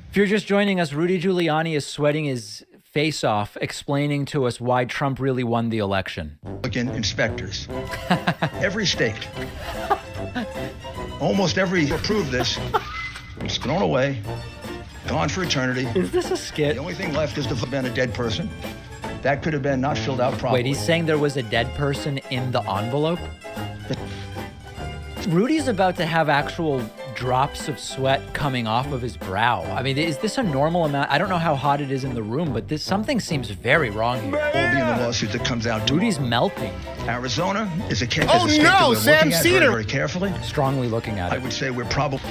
If you're just joining us, Rudy Giuliani is sweating his face off, explaining to us why Trump really won the election. Inspectors. Every state. Almost every approved this. It's thrown away. Gone for eternity. Is this a skit? The only thing left is to have been a dead person. That could have been not filled out properly. Wait, he's saying there was a dead person in the envelope? Rudy's about to have actual drops of sweat coming off of his brow. I mean, is this a normal amount? I don't know how hot it is in the room, but something seems very wrong here. Will be in the lawsuit that comes out tomorrow. Rudy's melting. Arizona is a case. Oh no, Sam Cedar! Very carefully. Strongly looking at it. I would say we're probably.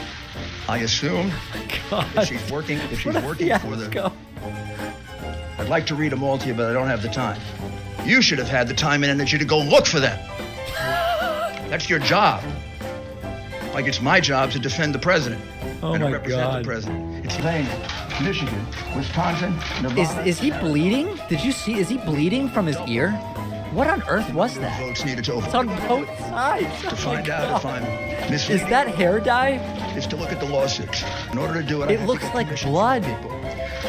I assume if she's working. If she's working for the. I'd like to read them all to you, but I don't have the time. You should have had the time and energy to go look for them. That's your job. Like it's my job to defend the president and to represent the president. It's Pennsylvania, Michigan, Wisconsin, Nevada. Is he bleeding? Did you see? Is he bleeding from his ear? What on earth was that? Votes needed to It's on both sides. to find out if I'm misleading. Is that hair dye? Is to look at the lawsuits. In order to do it, I It have to looks get like permission blood. from people.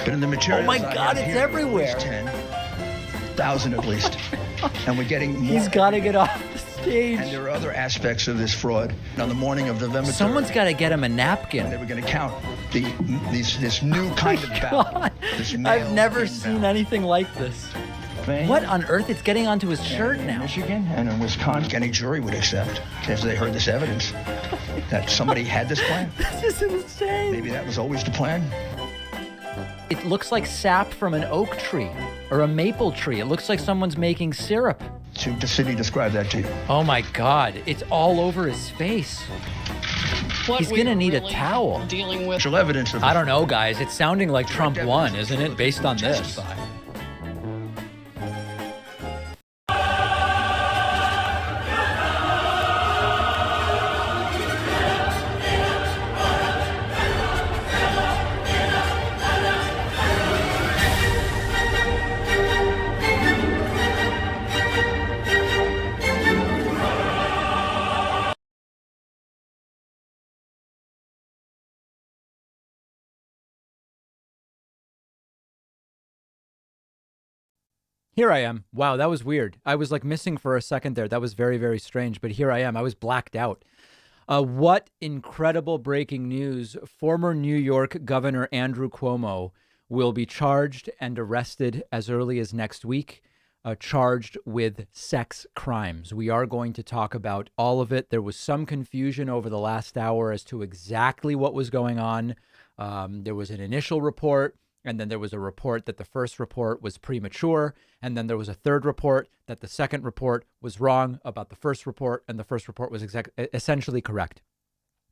But in the materials, Oh my I God, have it's here, everywhere. At least 10,000 at least. And we're getting more. He's got to get off the stage. And there are other aspects of this fraud. On the morning of November 3rd, Someone's got to get him a they napkin. were going to count this new kind of ballot. God, This I've mail-in never seen ballot. anything like this. Pennsylvania, What on earth? It's getting onto his shirt in now. Michigan and in Wisconsin, any jury would accept if they heard this evidence that somebody had this plan. This is insane. Maybe that was always the plan. It looks like sap from an oak tree or a maple tree. It looks like someone's making syrup. To Sydney describe that to you. Oh my God, it's all over his face. He's gonna need a towel. Dealing with Actual evidence of I don't know, guys. It's sounding like Trump won, isn't it, based on this? testify. Here I am. Wow, that was weird. I was like missing for a second there. That was very, very strange. But here I am. I was blacked out. What incredible breaking news. Former New York Governor Andrew Cuomo will be charged and arrested as early as next week, charged with sex crimes. We are going to talk about all of it. There was some confusion over the last hour as to exactly what was going on. There was an initial report. And then there was a report that the first report was premature. And then there was a third report that the second report was wrong about the first report. And the first report was essentially correct.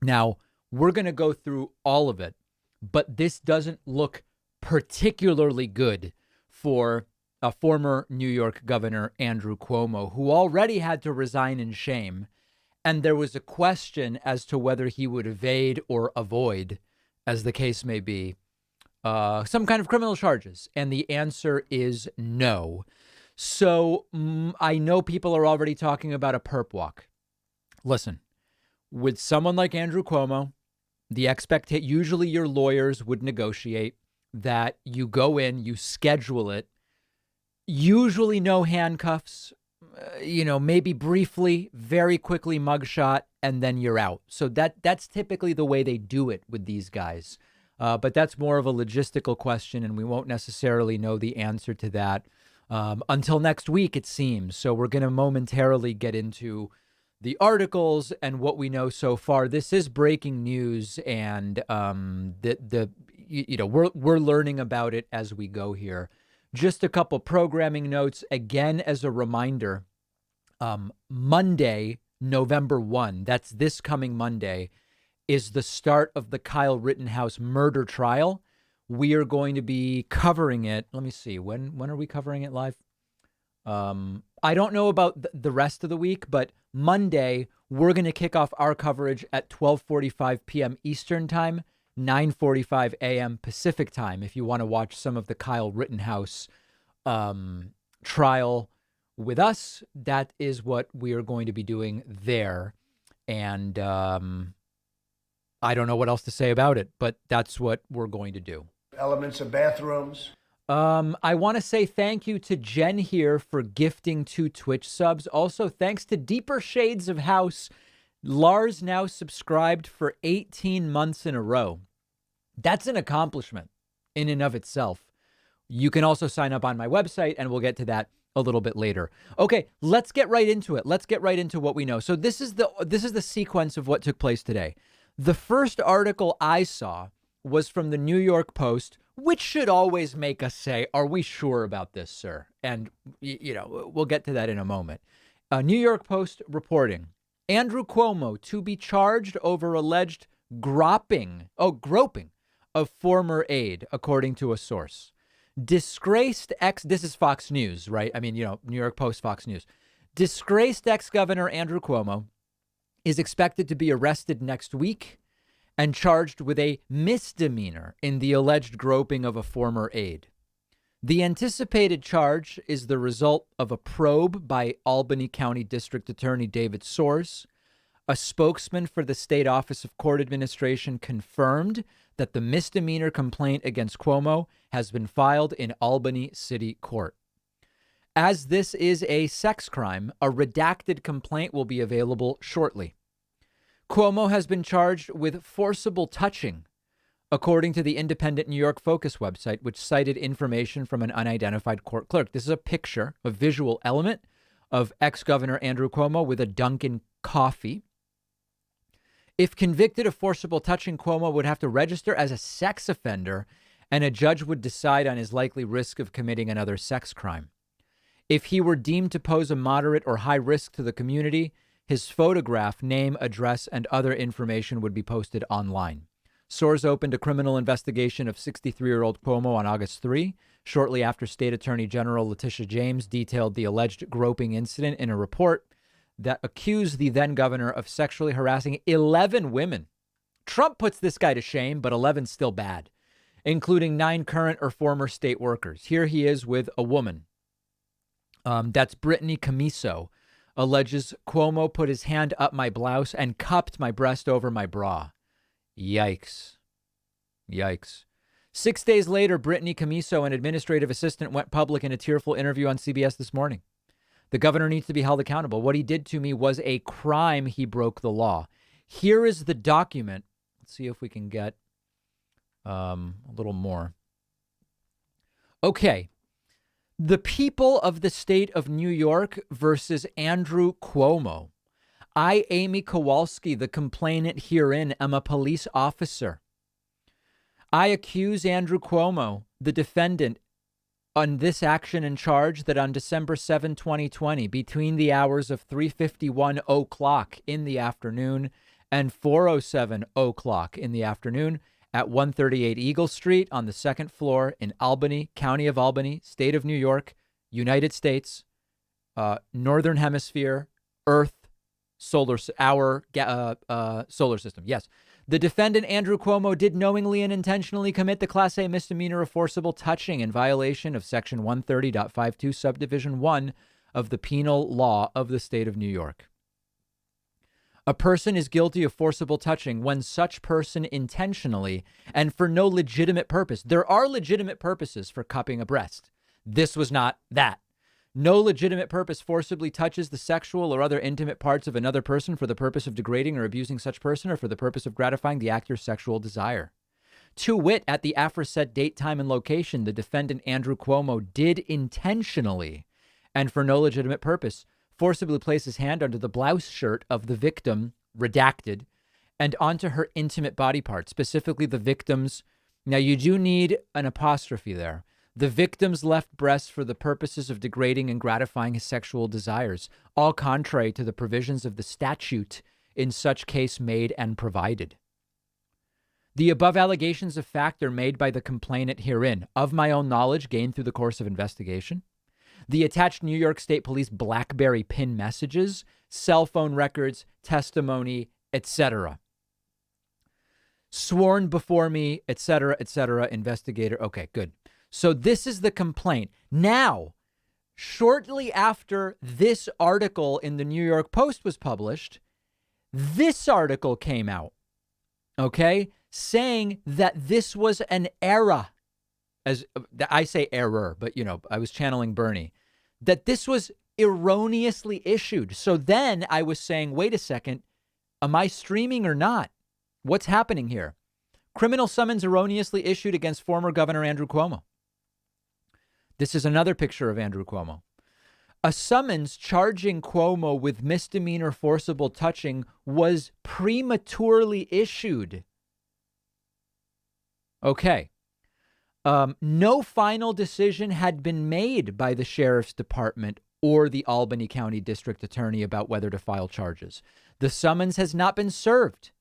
Now, we're going to go through all of it. But this doesn't look particularly good for a former New York Governor, Andrew Cuomo, who already had to resign in shame. And there was a question as to whether he would evade or avoid, as the case may be, some kind of criminal charges. And the answer is no. So I know people are already talking about a perp walk. Listen, with someone like Andrew Cuomo, usually your lawyers would negotiate that you go in, you schedule it, usually no handcuffs, maybe briefly, very quickly mugshot, and then you're out. So that's typically the way they do it with these guys. But that's more of a logistical question, and we won't necessarily know the answer to that until next week, it seems. So we're going to momentarily get into the articles and what we know so far. This is breaking news, and we're learning about it as we go here. Just a couple programming notes again as a reminder. Monday, November 1, that's this coming Monday, is the start of the Kyle Rittenhouse murder trial. We are going to be covering it. Let me see. When are we covering it live? I don't know about the rest of the week, but Monday, we're going to kick off our coverage at 12:45 p.m. Eastern time, 9:45 a.m. Pacific time, if you want to watch some of the Kyle Rittenhouse trial with us. That is what we are going to be doing there. And I don't know what else to say about it, but that's what we're going to do. Elements of bathrooms. I want to say thank you to Jen here for gifting 2 Twitch subs. Also, thanks to Deeper Shades of House. Lars now subscribed for 18 months in a row. That's an accomplishment in and of itself. You can also sign up on my website, and we'll get to that a little bit later. Okay, let's get right into it. Let's get right into what we know. So this is the sequence of what took place today. The first article I saw was from the New York Post, which should always make us say, are we sure about this, sir? And, we'll get to that in a moment. New York Post reporting, Andrew Cuomo to be charged over alleged groping of former aide, according to a source. Disgraced this is Fox News, right? I mean, New York Post, Fox News. Disgraced ex-governor Andrew Cuomo is expected to be arrested next week and charged with a misdemeanor in the alleged groping of a former aide. The anticipated charge is the result of a probe by Albany County District Attorney David Soares. A spokesman for the State Office of Court Administration confirmed that the misdemeanor complaint against Cuomo has been filed in Albany City Court. As this is a sex crime, a redacted complaint will be available shortly. Cuomo has been charged with forcible touching, according to the independent New York Focus website, which cited information from an unidentified court clerk. This is a picture, a visual element of ex-Governor Andrew Cuomo with a Dunkin' coffee. If convicted of forcible touching, Cuomo would have to register as a sex offender, and a judge would decide on his likely risk of committing another sex crime. If he were deemed to pose a moderate or high risk to the community, his photograph, name, address, and other information would be posted online. Soares opened a criminal investigation of 63-year-old Cuomo on August 3, shortly after State Attorney General Letitia James detailed the alleged groping incident in a report that accused the then governor of sexually harassing 11 women. Trump puts this guy to shame, but 11's still bad, including 9 current or former state workers. Here he is with a woman. That's Brittany Miso. Alleges Cuomo put his hand up my blouse and cupped my breast over my bra. Yikes. 6 days later, Brittany Miso, an administrative assistant, went public in a tearful interview on CBS this morning. The governor needs to be held accountable. What he did to me was a crime. He broke the law. Here is the document. Let's see if we can get a little more. Okay. The people of the state of New York versus Andrew Cuomo. I, Amy Kowalski, the complainant herein, am a police officer. I accuse Andrew Cuomo, the defendant, on this action and charge that on December 7, 2020, between the hours of 3:51 o'clock in the afternoon and 4:07 o'clock in the afternoon, at 138 Eagle Street on the second floor in Albany, County of Albany, State of New York, United States, Northern Hemisphere, Earth, solar system. Yes. The defendant, Andrew Cuomo, did knowingly and intentionally commit the Class A misdemeanor of forcible touching in violation of Section 130.52, Subdivision 1 of the Penal Law of the State of New York. A person is guilty of forcible touching when such person intentionally and for no legitimate purpose. There are legitimate purposes for cupping a breast. This was not that. No legitimate purpose forcibly touches the sexual or other intimate parts of another person for the purpose of degrading or abusing such person or for the purpose of gratifying the actor's sexual desire. To wit, at the aforesaid date, time, and location, the defendant, Andrew Cuomo, did intentionally and for no legitimate purpose forcibly place his hand under the blouse shirt of the victim, redacted, and onto her intimate body part, specifically the victim's. Now, you do need an apostrophe there. The victim's left breast for the purposes of degrading and gratifying his sexual desires, all contrary to the provisions of the statute in such case made and provided. The above allegations of fact are made by the complainant herein, of my own knowledge gained through the course of investigation. The attached New York State Police BlackBerry pin messages, cell phone records, testimony, etc. Sworn before me, etc., investigator. Okay, good. So this is the complaint. Now, shortly after this article in the New York Post was published, this article came out okay, saying that this was an error. As I say error, but, I was channeling Bernie, that this was erroneously issued. So then I was saying, wait a second, am I streaming or not? What's happening here? Criminal summons erroneously issued against former Governor Andrew Cuomo. This is another picture of Andrew Cuomo. A summons charging Cuomo with misdemeanor forcible touching was prematurely issued. Okay. No final decision had been made by the sheriff's department or the Albany County District Attorney about whether to file charges. The summons has not been served.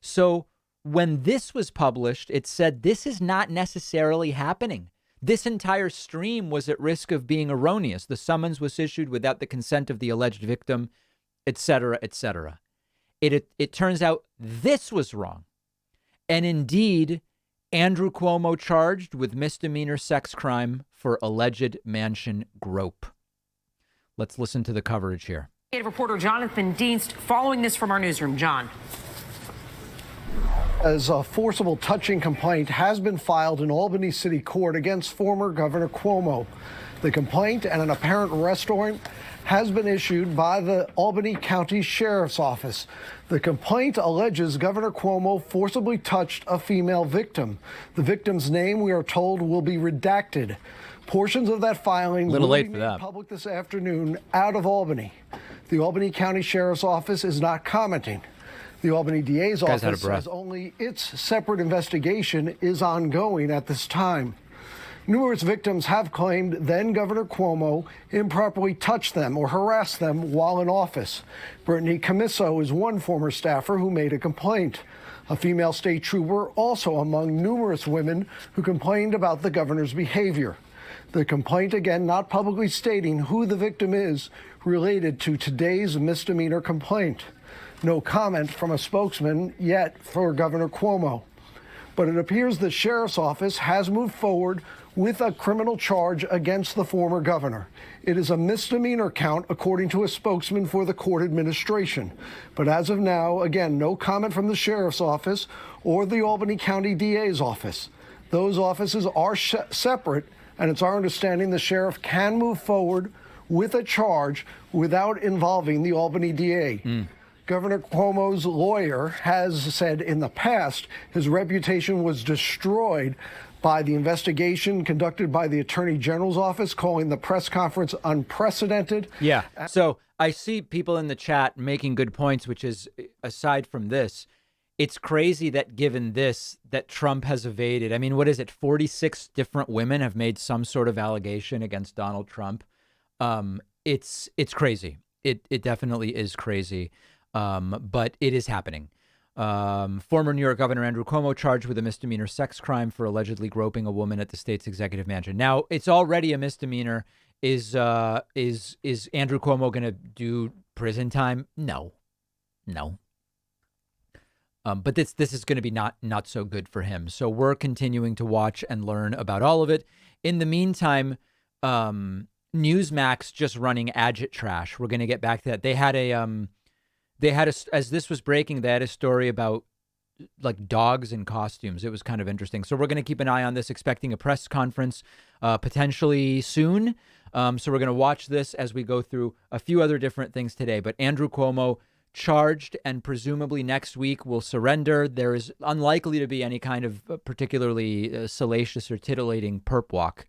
So when this was published, it said this is not necessarily happening. This entire stream was at risk of being erroneous. The summons was issued without the consent of the alleged victim, etc., etc. It turns out this was wrong. And indeed, Andrew Cuomo charged with misdemeanor sex crime for alleged mansion grope. Let's listen to the coverage here. Reporter Jonathan Dienst following this from our newsroom. John. As a forcible touching complaint has been filed in Albany City Court against former Governor Cuomo. The complaint and an apparent arrest warrant has been issued by the Albany County Sheriff's Office. The complaint alleges Governor Cuomo forcibly touched a female victim. The victim's name, we are told, will be redacted. Portions of that filing will be made public this afternoon out of Albany. The Albany County Sheriff's Office is not commenting. The Albany DA's office says only its separate investigation is ongoing at this time. Numerous victims have claimed then Governor Cuomo improperly touched them or harassed them while in office. Brittany Miso is one former staffer who made a complaint. A female state trooper also among numerous women who complained about the governor's behavior. The complaint, again, not publicly stating who the victim is, related to today's misdemeanor complaint. No comment from a spokesman yet for Governor Cuomo. But it appears the sheriff's office has moved forward with a criminal charge against the former governor. It is a misdemeanor count, according to a spokesman for the court administration. But as of now, again, no comment from the sheriff's office or the Albany County DA's office. Those offices are separate, and it's our understanding the sheriff can move forward with a charge without involving the Albany DA. Governor Cuomo's lawyer has said in the past his reputation was destroyed by the investigation conducted by the Attorney General's office, calling the press conference unprecedented. Yeah. So I see people in the chat making good points, which is, aside from this, it's crazy that given this, that Trump has evaded. I mean, what is it? 46 different women have made some sort of allegation against Donald Trump. It's crazy. It definitely is crazy. But it is happening. Former New York Governor Andrew Cuomo charged with a misdemeanor sex crime for allegedly groping a woman at the state's executive mansion. Now, it's already a misdemeanor. Is Andrew Cuomo going to do prison time? No. But this is going to be not so good for him. So we're continuing to watch and learn about all of it. In the meantime, Newsmax just running agit trash. We're going to get back to that. They had as this was breaking, they had a story about like dogs in costumes. It was kind of interesting. So we're going to keep an eye on this, expecting a press conference potentially soon. So we're going to watch this as we go through a few other different things today. But Andrew Cuomo charged and presumably next week will surrender. There is unlikely to be any kind of particularly salacious or titillating perp walk.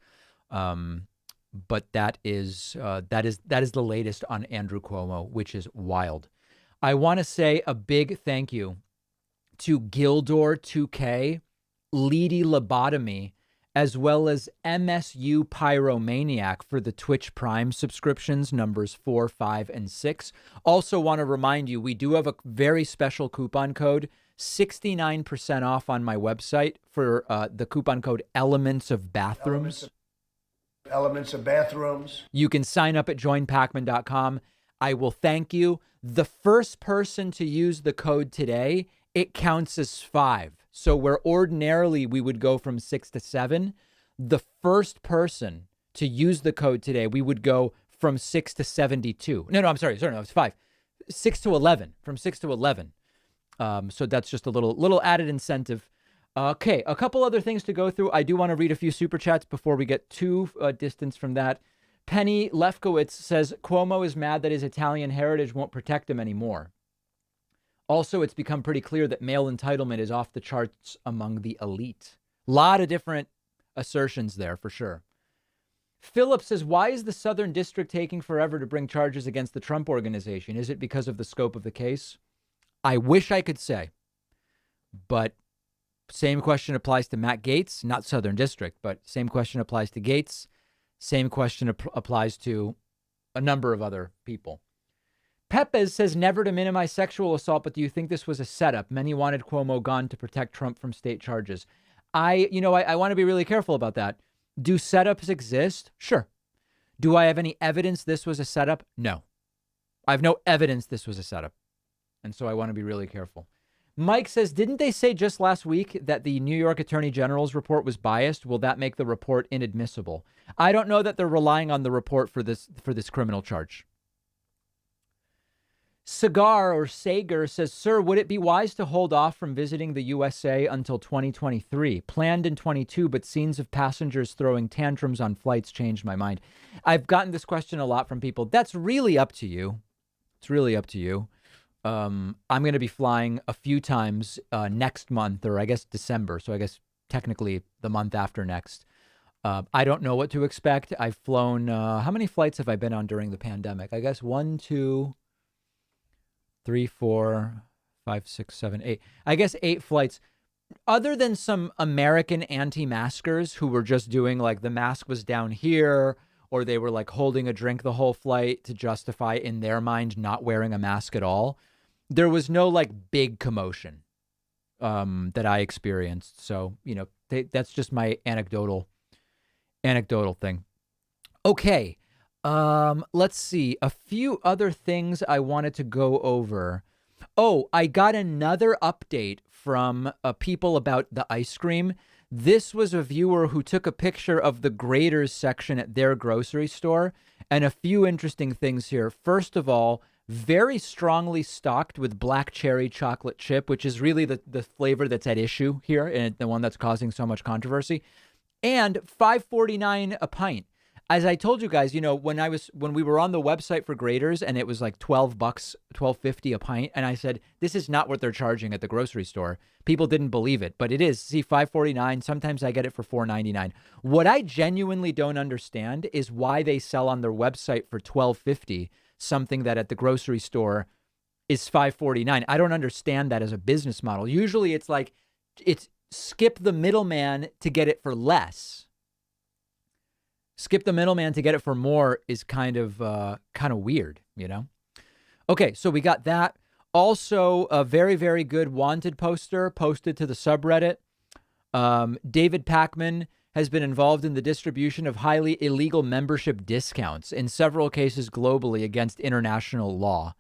But that is the latest on Andrew Cuomo, which is wild. I want to say a big thank you to Gildor2K, Leedy Lobotomy, as well as MSU Pyromaniac for the Twitch Prime subscriptions, numbers 4, 5, and 6. Also want to remind you, we do have a very special coupon code, 69% off on my website for the coupon code Elements of Bathrooms. Elements of Bathrooms. You can sign up at joinpacman.com. I will thank you. The first person to use the code today, it counts as 5. So where ordinarily we would go from 6 to 7, the first person to use the code today, we would go from 6 to 72. No, I'm sorry. No, it's 5. 6 to 11. From 6 to 11. So that's just a little added incentive. Okay, a couple other things to go through. I do want to read a few super chats before we get too distance from that. Penny Lefkowitz says Cuomo is mad that his Italian heritage won't protect him anymore. Also, it's become pretty clear that male entitlement is off the charts among the elite. A lot of different assertions there for sure. Philip says, why is the Southern District taking forever to bring charges against the Trump Organization? Is it because of the scope of the case? I wish I could say, but same question applies to Matt Gaetz, not Southern District, but same question applies to Gaetz. Same question applies to a number of other people. Pepez says never to minimize sexual assault, but do you think this was a setup? Many wanted Cuomo gone to protect Trump from state charges. I want to be really careful about that. Do setups exist? Sure. Do I have any evidence this was a setup? No. I have no evidence this was a setup. And so I want to be really careful. Mike says, didn't they say just last week that the New York Attorney General's report was biased? Will that make the report inadmissible? I don't know that they're relying on the report for this criminal charge. Sagar or Sager says, sir, would it be wise to hold off from visiting the USA until 2023? Planned in 22, but scenes of passengers throwing tantrums on flights changed my mind. I've gotten this question a lot from people. That's really up to you. It's really up to you. I'm going to be flying a few times next month, or I guess December. So I guess technically the month after next. I don't know what to expect. I've flown, how many flights have I been on during the pandemic? I guess 1, 2, 3, 4, 5, 6, 7, 8. I guess 8 flights. Other than some American anti-maskers who were just doing like the mask was down here, or they were like holding a drink the whole flight to justify in their mind not wearing a mask at all. There was no like big commotion that I experienced. So, that's just my anecdotal thing. Okay. Let's see. A few other things I wanted to go over. Oh, I got another update from people about the ice cream. This was a viewer who took a picture of the graders section at their grocery store, and a few interesting things here. First of all, very strongly stocked with black cherry chocolate chip, which is really the flavor that's at issue here and the one that's causing so much controversy. And $5.49 a pint. As I told you guys, when we were on the website for graders and it was like $12, $12.50 a pint, and I said, this is not what they're charging at the grocery store. People didn't believe it, but it is. See, $5.49. Sometimes I get it for $4.99. What I genuinely don't understand is why they sell on their website for $12.50 something that at the grocery store is $5.49. I don't understand that as a business model. Usually it's like it's skip the middleman to get it for less. Skip the middleman to get it for more is kind of weird, Okay, so we got that. Also, a very, very good wanted poster posted to the subreddit. David Pacman has been involved in the distribution of highly illegal membership discounts in several cases globally against international law.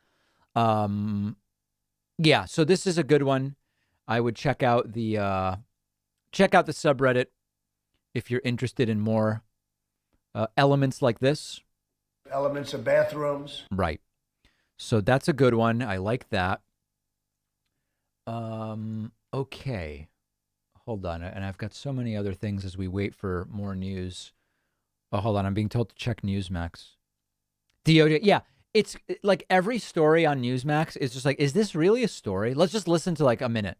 Yeah, so this is a good one. I would check out the subreddit if you're interested in more elements like this. Elements of bathrooms. Right. So that's a good one. I like that. Okay. Hold on. And I've got so many other things as we wait for more news. Oh, hold on. I'm being told to check Newsmax. DOJ. Yeah. It's like every story on Newsmax is just like, is this really a story? Let's just listen to like a minute.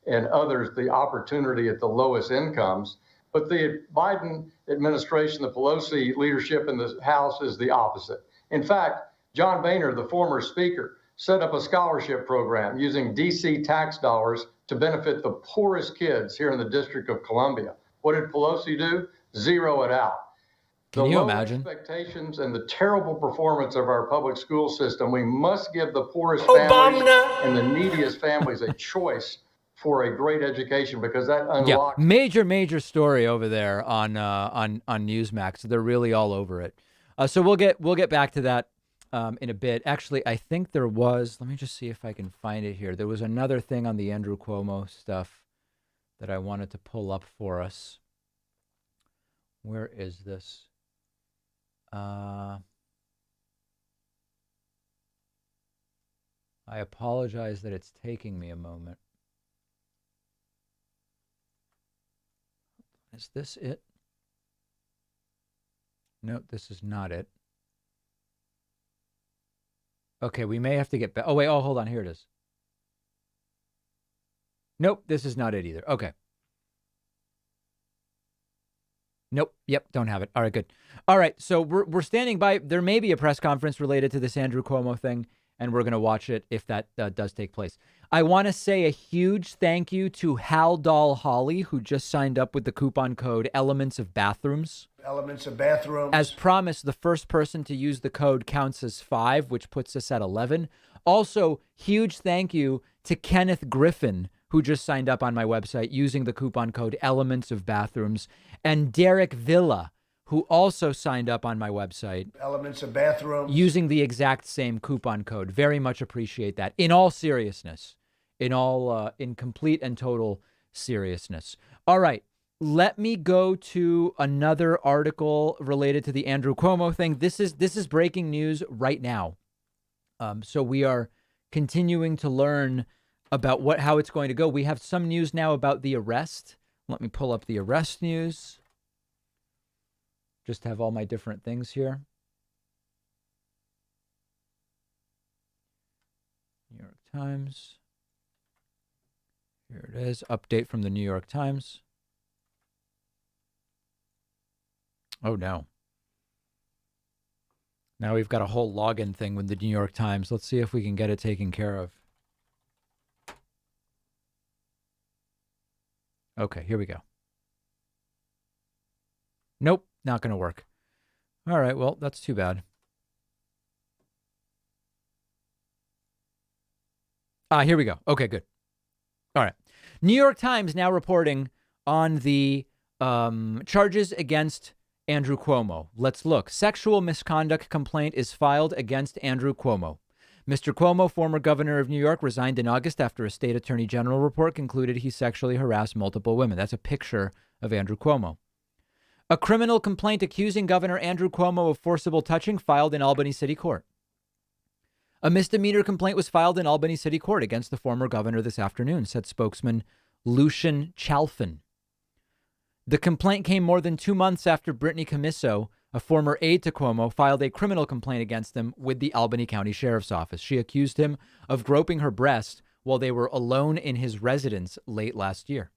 And others, the opportunity at the lowest incomes. But the Biden administration, the Pelosi leadership in the House is the opposite. In fact, John Boehner, the former speaker, set up a scholarship program using D.C. tax dollars to benefit the poorest kids here in the District of Columbia. What did Pelosi do? Zero it out. Can you imagine? The low expectations and the terrible performance of our public school system, we must give the poorest families and the neediest families a choice for a great education, because that unlocks. Yeah, major story over there on Newsmax. They're really all over it. So we'll get back to that in a bit. Actually, I think there was. Let me just see if I can find it here. There was another thing on the Andrew Cuomo stuff that I wanted to pull up for us. Where is this? I apologize that it's taking me a moment. Is this it? No, this is not it. Okay, we may have to get back. Oh, wait. Oh, hold on. Here it is. Nope, this is not it either. Okay. Nope. Yep, don't have it. All right, good. All right, so we're standing by. There may be a press conference related to this Andrew Cuomo thing, and we're going to watch it if that does take place. I want to say a huge thank you to Hal Doll Holly, who just signed up with the coupon code Elements of Bathrooms. Elements of bathrooms. As promised, the first person to use the code counts as 5, which puts us at 11. Also, huge thank you to Kenneth Griffin, who just signed up on my website using the coupon code Elements of Bathrooms, and Derek Villa, who also signed up on my website. Elements of bathrooms. Using the exact same coupon code. Very much appreciate that. In all seriousness. In complete and total seriousness. All right. Let me go to another article related to the Andrew Cuomo thing. This is breaking news right now. So we are continuing to learn about how it's going to go. We have some news now about the arrest. Let me pull up the arrest news. Just have all my different things here. New York Times. Here it is. Update from the New York Times. Oh, no. Now we've got a whole login thing with the New York Times. Let's see if we can get it taken care of. Okay, here we go. Nope, not going to work. All right, well, that's too bad. Here we go. Okay, good. All right. New York Times now reporting on the charges against Andrew Cuomo. Let's look. Sexual misconduct complaint is filed against Andrew Cuomo. Mr. Cuomo, former governor of New York, resigned in August after a state attorney general report concluded he sexually harassed multiple women. That's a picture of Andrew Cuomo. A criminal complaint accusing Governor Andrew Cuomo of forcible touching filed in Albany City Court. A misdemeanor complaint was filed in Albany City Court against the former governor this afternoon, said spokesman Lucian Chalfin. The complaint came more than 2 months after Brittany Miso, a former aide to Cuomo, filed a criminal complaint against him with the Albany County Sheriff's Office. She accused him of groping her breast while they were alone in his residence late last year.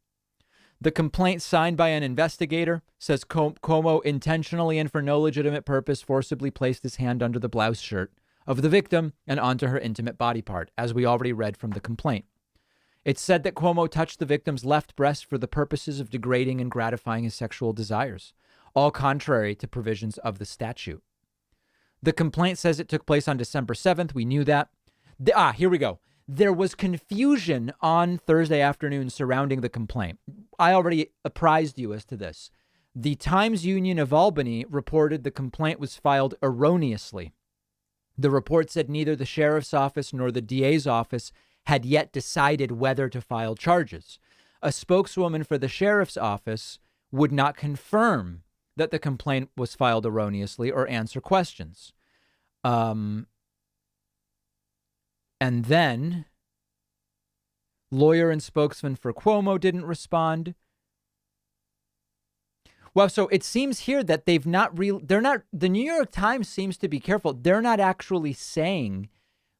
The complaint, signed by an investigator, says Cuomo intentionally and for no legitimate purpose forcibly placed his hand under the blouse shirt of the victim and onto her intimate body part, as we already read from the complaint. It said that Cuomo touched the victim's left breast for the purposes of degrading and gratifying his sexual desires, all contrary to provisions of the statute. The complaint says it took place on December 7th. We knew that. Here we go. There was confusion on Thursday afternoon surrounding the complaint. I already apprised you as to this. The Times-Union of Albany reported the complaint was filed erroneously. The report said neither the sheriff's office nor the DA's office had yet decided whether to file charges. A spokeswoman for the sheriff's office would not confirm that the complaint was filed erroneously or answer questions. And then lawyer and spokesman for Cuomo didn't respond. Well, so it seems here that the New York Times seems to be careful. They're not actually saying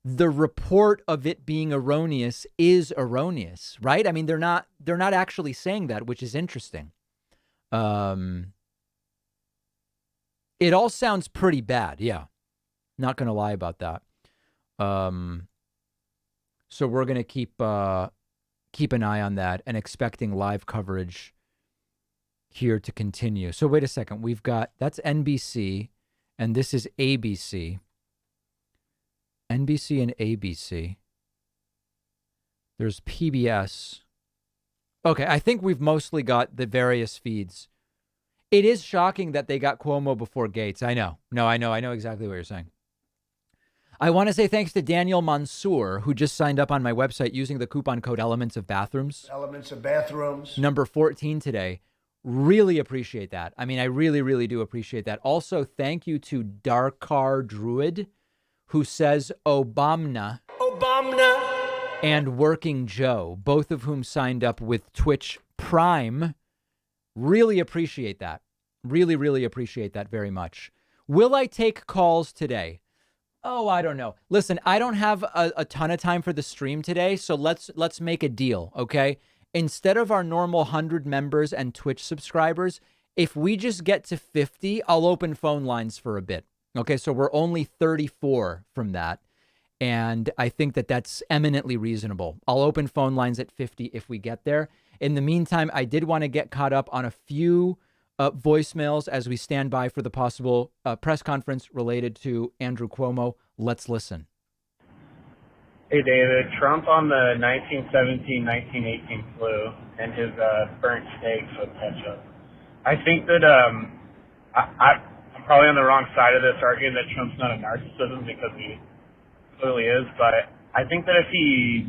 the report of it being erroneous is erroneous, right? I mean, they're not actually saying that, which is interesting. It all sounds pretty bad. Yeah. Not going to lie about that. So we're going to keep an eye on that and expecting live coverage here to continue. So wait a second. That's NBC and this is ABC. NBC and ABC. There's PBS. Okay, I think we've mostly got the various feeds. It is shocking that they got Cuomo before Gates. I know. No, I know exactly what you're saying. I want to say thanks to Daniel Mansour, who just signed up on my website using the coupon code Elements of Bathrooms. Elements of bathrooms. Number 14 today. Really appreciate that. I mean, I really, really do appreciate that. Also, thank you to Darkar Druid, who says Obama. and Working Joe, both of whom signed up with Twitch Prime. Really appreciate that. Really, really appreciate that very much. Will I take calls today? Oh, I don't know. Listen, I don't have a ton of time for the stream today, so let's make a deal, okay? Instead of our normal 100 members and Twitch subscribers, if we just get to 50, I'll open phone lines for a bit. Okay, so we're only 34 from that, and I think that that's eminently reasonable. I'll open phone lines at 50 if we get there. In the meantime, I did want to get caught up on a few voicemails as we stand by for the possible press conference related to Andrew Cuomo. Let's listen. Hey, David. Trump on the 1917-1918 flu and his burnt steaks with ketchup. I think that I'm probably on the wrong side of this, arguing that Trump's not a narcissism because he clearly is, but I think that if he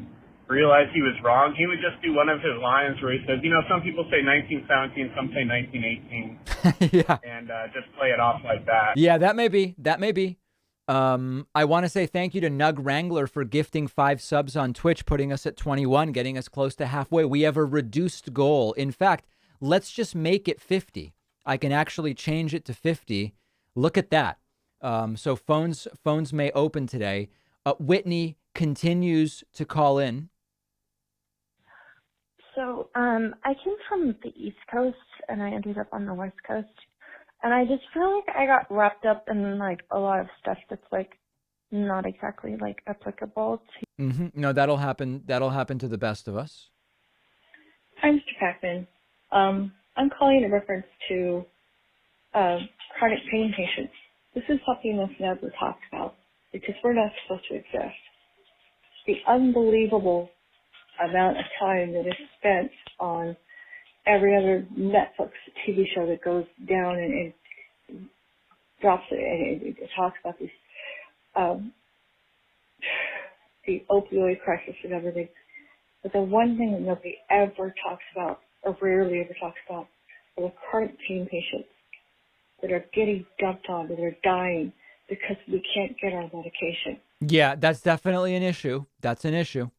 realized he was wrong, he would just do one of his lines where he says, you know, some people say 1917, some say 1918. Yeah. And just play it off like that. Yeah, that may be. That may be. I want to say thank you to Nug Wrangler for gifting 5 subs on Twitch, putting us at 21, getting us close to halfway. We have a reduced goal. In fact, let's just make it 50. I can actually change it to 50. Look at that. So phones may open today. Whitney continues to call in. So I came from the East Coast and I ended up on the West Coast. And I just feel like I got wrapped up in like a lot of stuff that's like not exactly like applicable to. Mm-hmm. No, that'll happen. That'll happen to the best of us. Hi, Mr. Packman. I'm calling in reference to chronic pain patients. This is something that's never talked about because we're not supposed to exist. The unbelievable amount of time that is spent on every other Netflix TV show that goes down and drops it, and it talks about these, the opioid crisis and everything. But the one thing that nobody ever talks about, or rarely ever talks about, are the chronic pain patients that are getting dumped on, that are dying because we can't get our medication. Yeah, that's definitely an issue. That's an issue.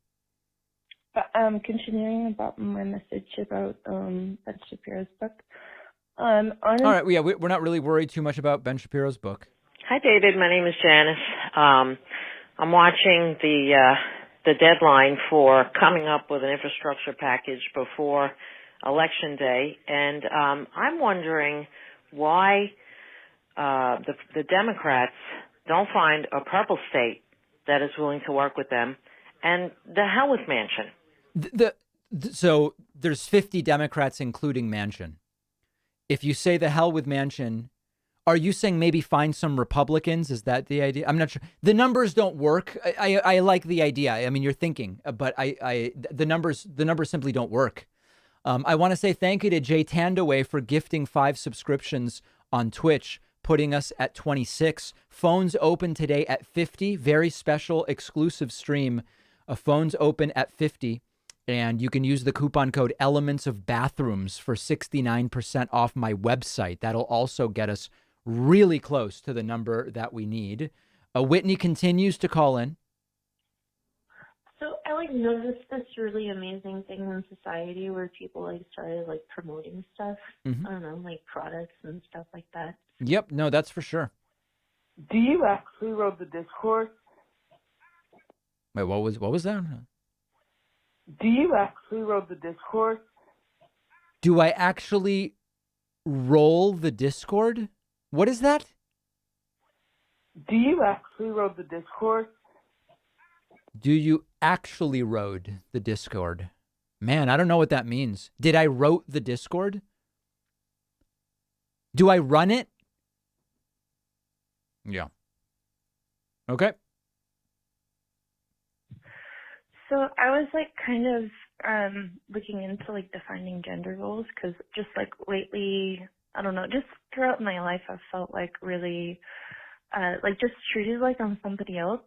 But continuing about my message about Ben Shapiro's book. All right, yeah, we're not really worried too much about Ben Shapiro's book. Hi, David. My name is Janice. I'm watching the deadline for coming up with an infrastructure package before Election Day, and I'm wondering why the Democrats don't find a purple state that is willing to work with them, and the hell with Manchin. So there's 50 Democrats, including Manchin. If you say the hell with Manchin, are you saying maybe find some Republicans? Is that the idea? I'm not sure. The numbers don't work. I like the idea. I mean, you're thinking, but the numbers simply don't work. I want to say thank you to Jay Tandaway for gifting 5 subscriptions on Twitch, putting us at 26. Phones open today at 50. Very special exclusive stream. Phones open at 50. And you can use the coupon code Elements of Bathrooms for 69% off my website. That'll also get us really close to the number that we need. Whitney continues to call in. So I noticed this really amazing thing in society where people started promoting stuff. Mm-hmm. I don't know, products and stuff like that. Yep, no, that's for sure. Do you actually wrote the Discord? Wait, what was that? Do you actually wrote the Discord? Do I actually roll the Discord? What is that? Do you actually wrote the Discord? Do you actually rode the Discord? Man, I don't know what that means. Did I wrote the Discord? Do I run it? Yeah. Okay. So I was kind of looking into defining gender roles because just lately, I don't know, just throughout my life, I've felt really just treated like I'm somebody else.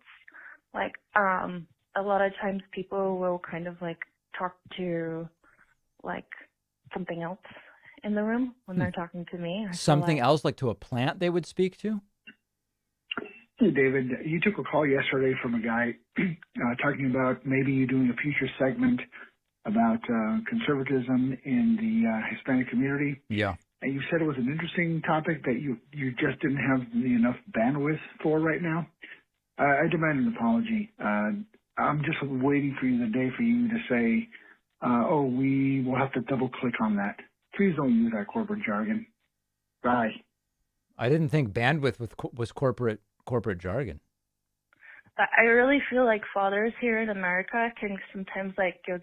A lot of times people will kind of talk to something else in the room when they're talking to me. Something else, like to a plant they would speak to? Hey, David, you took a call yesterday from a guy talking about maybe you doing a future segment about conservatism in the Hispanic community. Yeah. And you said it was an interesting topic that you just didn't have enough bandwidth for right now. I demand an apology. I'm just waiting for the day for you to say, we will have to double click on that. Please don't use that corporate jargon. Bye. I didn't think bandwidth was corporate jargon. I really feel like fathers here in America can sometimes like give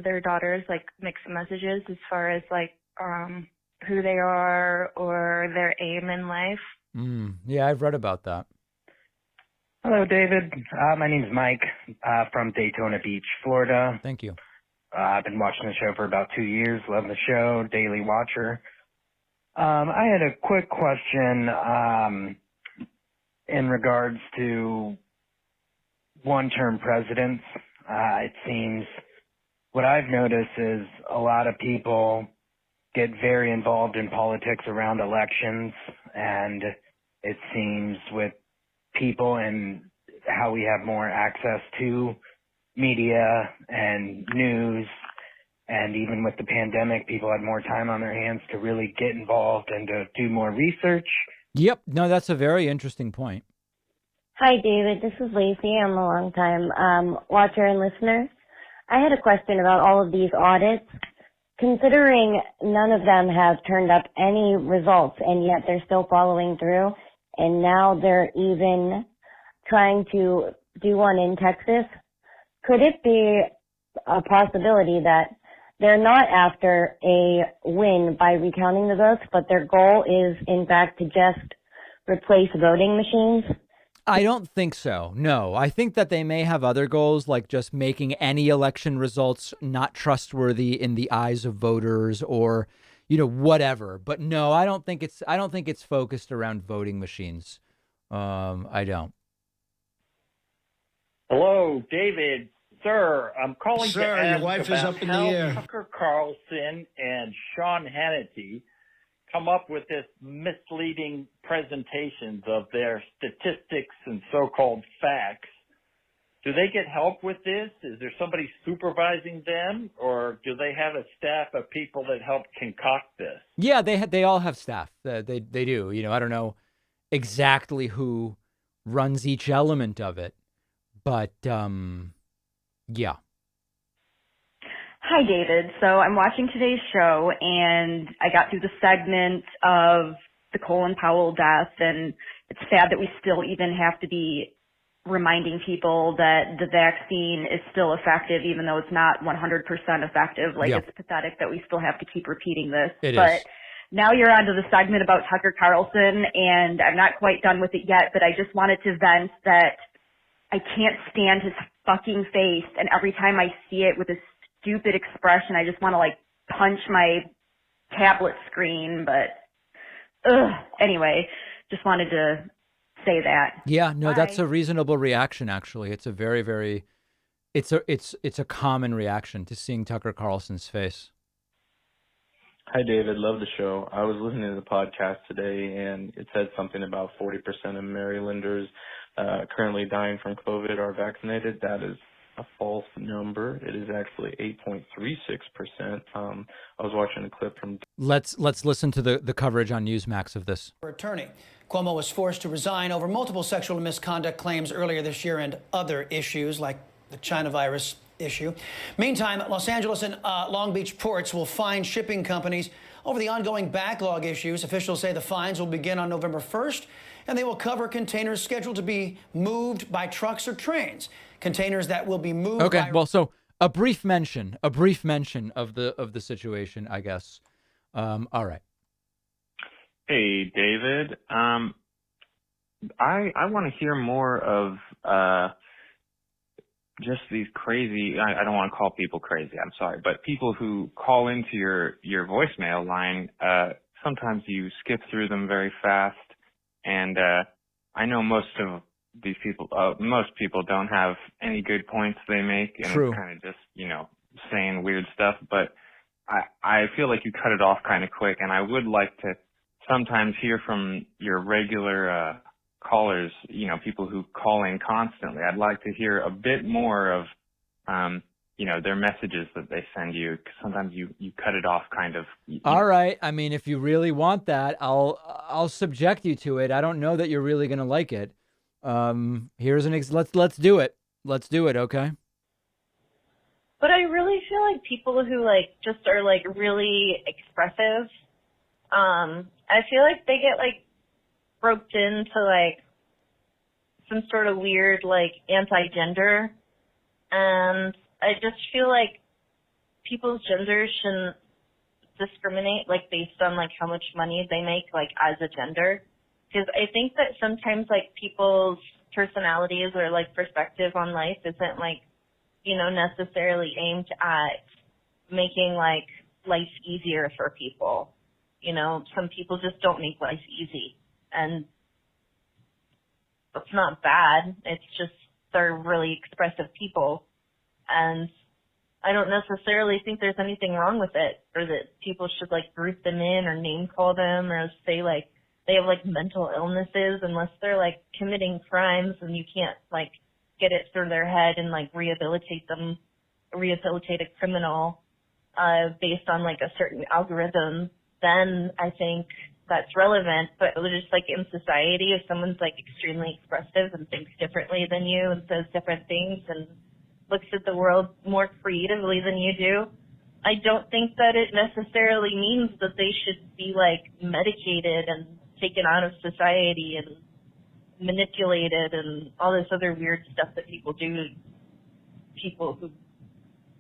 their daughters like mixed messages as far as like who they are or their aim in life. Yeah, I've read about that. Hello, David. My name's Mike from Daytona Beach, Florida. Thank you. I've been watching the show for about 2 years. Love the show. Daily watcher. I had a quick question in regards to one-term presidents. It seems what I've noticed is a lot of people get very involved in politics around elections, and it seems with people and how we have more access to media and news, and even with the pandemic, people had more time on their hands to really get involved and to do more research. Yep. No, that's a very interesting point. Hi, David. This is Lacey. I'm a long-time watcher and listener. I had a question about all of these audits. Considering none of them have turned up any results, and yet they're still following through, and now they're even trying to do one in Texas, could it be a possibility that they're not after a win by recounting the votes, but their goal is, in fact, to just replace voting machines? I don't think so. No, I think that they may have other goals, like just making any election results not trustworthy in the eyes of voters, or, whatever. But no, I don't think it's focused around voting machines. I don't. Hello, David. Sir, I'm calling to ask your wife is about up in the how air. Tucker Carlson and Sean Hannity come up with this misleading presentations of their statistics and so-called facts. Do they get help with this? Is there somebody supervising them, or do they have a staff of people that help concoct this? Yeah, they all have staff. They do. I don't know exactly who runs each element of it, but yeah. Hi, David. So I'm watching today's show, and I got through the segment of the Colin Powell death, and it's sad that we still even have to be reminding people that the vaccine is still effective, even though it's not 100% effective. It's pathetic that we still have to keep repeating this. It but is. Now you're on to the segment about Tucker Carlson, and I'm not quite done with it yet, but I just wanted to vent that I can't stand his fucking face, and every time I see it with his stupid expression, I just want to punch my tablet screen. But anyway, just wanted to say that. Yeah, no, Bye. that's a reasonable reaction. Actually, it's a very, very, it's a common reaction to seeing Tucker Carlson's face. Hi, David. Love the show. I was listening to the podcast today, and it said something about 40% of Marylanders currently dying from COVID are vaccinated. That is a false number. It is actually 8.36%. I was watching a clip from... Let's listen to the coverage on Newsmax of this. Attorney Cuomo was forced to resign over multiple sexual misconduct claims earlier this year and other issues like the China virus issue. Meantime, Los Angeles and Long Beach ports will fine shipping companies over the ongoing backlog issues. Officials say the fines will begin on November 1st, and they will cover containers scheduled to be moved by trucks or trains. Containers that will be moved. Okay, well, so a brief mention of the situation, I guess. All right. Hey, David. I want to hear more of just these crazy, I don't want to call people crazy, I'm sorry, but people who call into your voicemail line, sometimes you skip through them very fast, and I know most people don't have any good points they make, and True. It's kind of just, saying weird stuff, but I feel like you cut it off kind of quick, and I would like to sometimes hear from your regular callers, people who call in constantly. I'd like to hear a bit more of, their messages that they send you. 'Cause sometimes you cut it off kind of. All right. I mean, if you really want that, I'll subject you to it. I don't know that you're really going to like it. Here's let's do it. Let's do it. Okay. But I really feel like people who like just are like really expressive, I feel like they get like roped into like some sort of weird like anti-gender, and I just feel like people's gender shouldn't discriminate like based on like how much money they make like as a gender, because I think that sometimes like people's personalities or like perspective on life isn't like necessarily aimed at making like life easier for people. Some people just don't make life easy, and it's not bad. It's just they're really expressive people, and I don't necessarily think there's anything wrong with it, or that people should like group them in or name call them or say like they have like mental illnesses unless they're like committing crimes and you can't like get it through their head and like rehabilitate a criminal based on like a certain algorithm. Then I think that's relevant. But just like in society, if someone's like extremely expressive and thinks differently than you and says different things and looks at the world more creatively than you do, I don't think that it necessarily means that they should be like medicated and taken out of society and manipulated and all this other weird stuff that people do to people who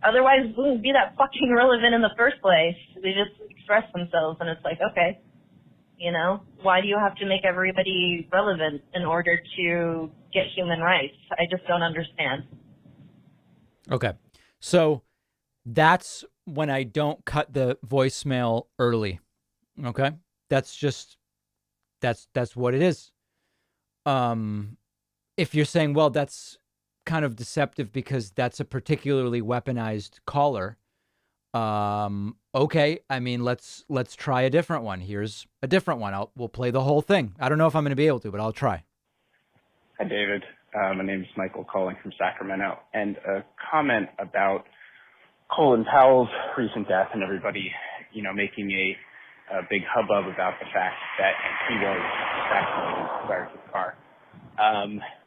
otherwise wouldn't be that fucking relevant in the first place. They just express themselves, and it's like, okay, why do you have to make everybody relevant in order to get human rights? I just don't understand. Okay. So that's when I don't cut the voicemail early. Okay. That's what it is. If you're saying, well, that's kind of deceptive because that's a particularly weaponized caller. Okay. I mean, let's try a different one. Here's a different one. We'll play the whole thing. I don't know if I'm going to be able to, but I'll try. Hi, David. My name is Michael, calling from Sacramento, and a comment about Colin Powell's recent death and everybody, making a big hubbub about the fact that he was vaccinated prior to the car.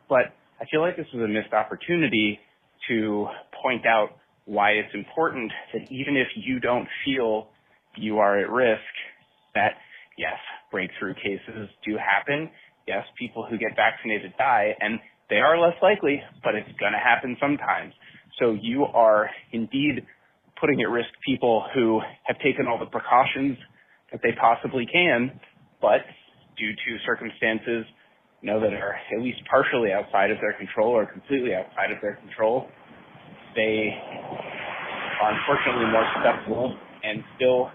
But I feel like this was a missed opportunity to point out why it's important that even if you don't feel you are at risk, that yes, breakthrough cases do happen. Yes, people who get vaccinated die, and they are less likely, but it's going to happen sometimes. So you are indeed putting at risk people who have taken all the precautions that they possibly can, but due to circumstances, that are at least partially outside of their control or completely outside of their control, they are unfortunately more susceptible and still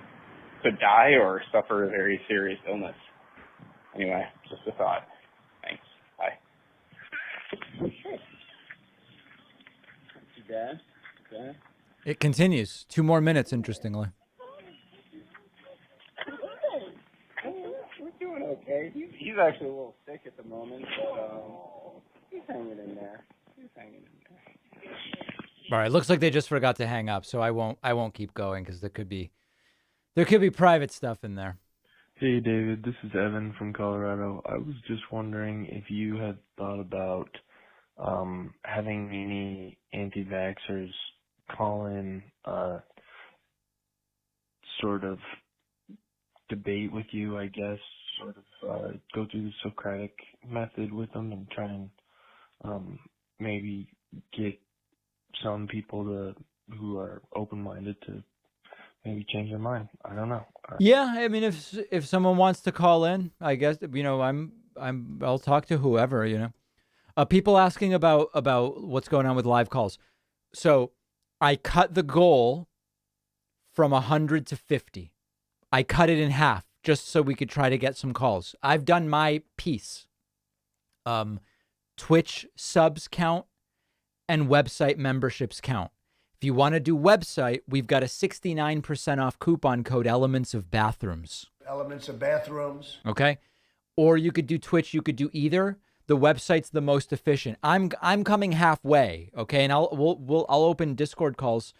could die or suffer a very serious illness. Anyway, just a thought. Thanks. Bye. Dad? It continues. 2 more minutes, interestingly. We're doing okay. He's actually a little sick at the moment, but he's hanging in there. All right. Looks like they just forgot to hang up, so I won't keep going because there could be private stuff in there. Hey, David, this is Evan from Colorado. I was just wondering if you had thought about having any anti-vaxxers call in sort of debate with you, I guess, sort of go through the Socratic method with them and try and maybe get some people who are open-minded to maybe change their mind. I don't know. Yeah, I mean, if someone wants to call in, I guess I'll talk to whoever. People asking about what's going on with live calls. So I cut the goal from 100 to 50. I cut it in half just so we could try to get some calls. I've done my piece. Twitch subs count and website memberships count. If you want to do website, we've got a 69% off coupon code Elements of Bathrooms. Elements of bathrooms. Okay. Or you could do Twitch. You could do either. the website's the most efficient. I'm coming halfway, okay? And I'll open Discord calls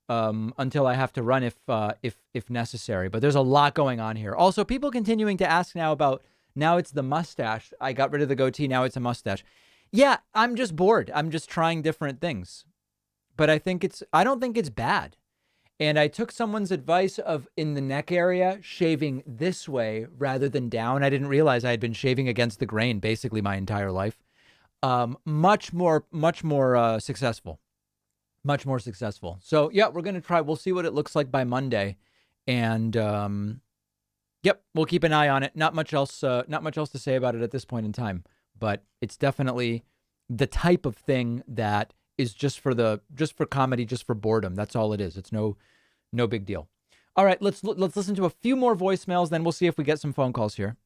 until I have to run if necessary. But there's a lot going on here. Also, people continuing to ask now about, now it's the mustache. I got rid of the goatee, now it's a mustache. Yeah, I'm just bored. I'm just trying different things. But I don't think it's bad. And I took someone's advice of, in the neck area, shaving this way rather than down. I didn't realize I had been shaving against the grain basically my entire life. Much more successful. Much more successful. So yeah, we're going to try. We'll see what it looks like by Monday. And yep, we'll keep an eye on it. Not much else to say about it at this point in time, but it's definitely the type of thing that is just for comedy, just for boredom. That's all it is. It's no big deal. All right, let's listen to a few more voicemails, then we'll see if we get some phone calls here.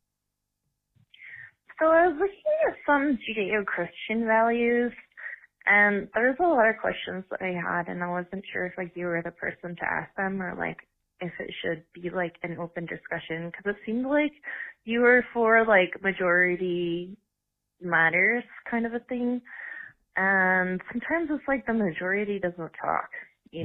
So I was looking at some Judeo-Christian values, and there's a lot of questions that I had, and I wasn't sure if you were the person to ask them, or if it should be an open discussion, because it seemed like you were for majority matters kind of a thing. And sometimes it's the majority doesn't talk,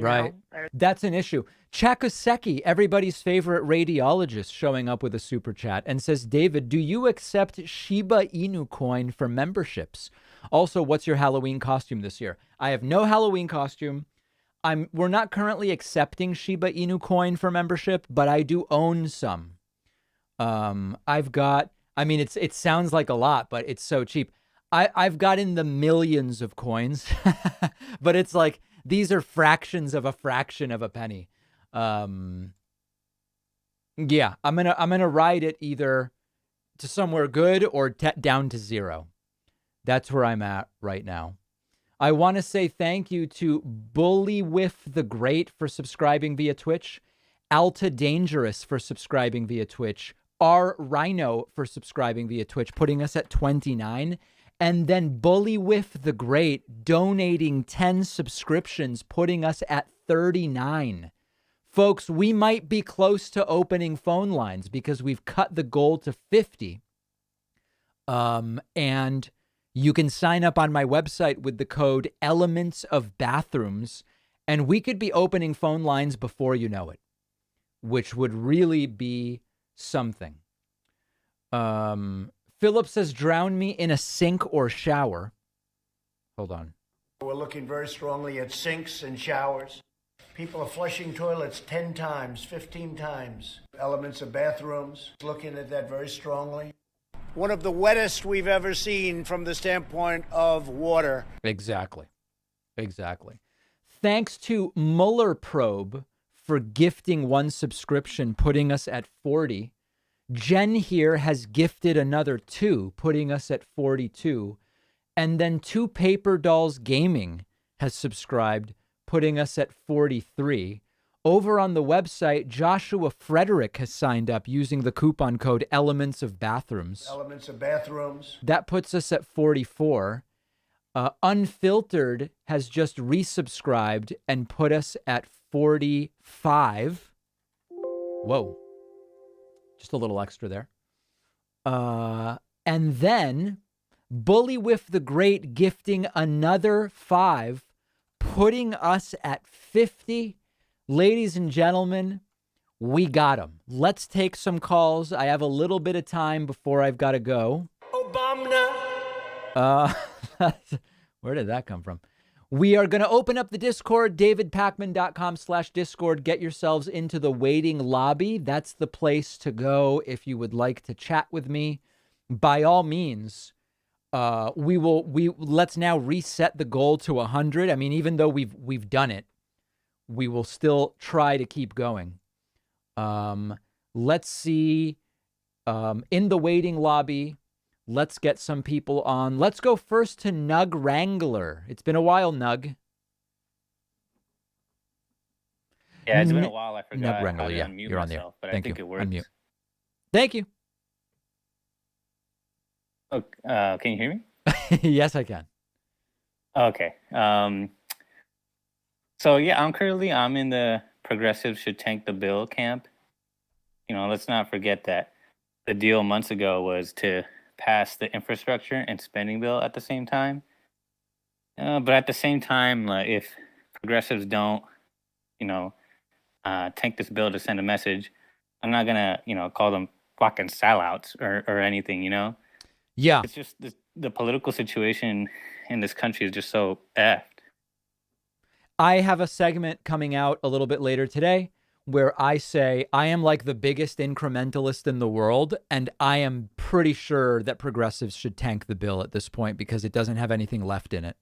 right? That's an issue. Chakoseki, everybody's favorite radiologist, showing up with a super chat and says, David, do you accept Shiba Inu coin for memberships? Also, what's your Halloween costume this year? I have no Halloween costume. We're not currently accepting Shiba Inu coin for membership, but I do own some. I've got, it sounds like a lot, but it's so cheap. I've got in the millions of coins, but it's these are fractions of a fraction of a penny. Yeah, I'm gonna ride it either to somewhere good or down to zero. That's where I'm at right now. I want to say thank you to Bullywhiff the Great for subscribing via Twitch, Alta Dangerous for subscribing via Twitch, R Rhino for subscribing via Twitch, putting us at 29. And then Bullywhiff the Great donating 10 subscriptions, putting us at 39. Folks, we might be close to opening phone lines because we've cut the goal to 50. And you can sign up on my website with the code Elements of Bathrooms, and we could be opening phone lines before you know it, which would really be something. Philip says, drown me in a sink or shower. Hold on. We're looking very strongly at sinks and showers. People are flushing toilets 10 times, 15 times. Elements of bathrooms, looking at that very strongly. One of the wettest we've ever seen from the standpoint of water. Exactly. Thanks to Mueller Probe for gifting one subscription, putting us at 40. Jen here has gifted another 2, putting us at 42. And then 2 Paper Dolls Gaming has subscribed, putting us at 43. Over on the website, Joshua Frederick has signed up using the coupon code Elements of Bathrooms. Elements of bathrooms. That puts us at 44. Unfiltered has just resubscribed and put us at 45. Whoa. Just a little extra there. And then Bullywhiff the Great gifting another 5, putting us at 50. Ladies and gentlemen, we got them. Let's take some calls. I have a little bit of time before I've got to go. Obama. Where did that come from? We are going to open up the Discord, davidpakman.com/Discord. Get yourselves into the waiting lobby. That's the place to go if you would like to chat with me. By all means, let's now reset the goal to 100. I mean, even though we've done it, we will still try to keep going. Let's see. In the waiting lobby, let's get some people on. Let's go first to Nug Wrangler. It's been a while, Nug. Yeah, it's been a while. I forgot Nug Wrangler, how to yeah, unmute you're on there. myself, but Thank I think you. it works. Unmute. Thank you. Oh, can you hear me? Yes, I can. Okay. So yeah, I'm in the progressive should tank the bill camp. You know, let's not forget that the deal months ago was to pass the infrastructure and spending bill at the same time. But at the same time, if progressives don't, tank this bill to send a message, I'm not gonna, call them fucking sellouts or anything, Yeah. It's just the political situation in this country is just so effed. I have a segment coming out a little bit later today where I say I am like the biggest incrementalist in the world, and I am pretty sure that progressives should tank the bill at this point because it doesn't have anything left in it.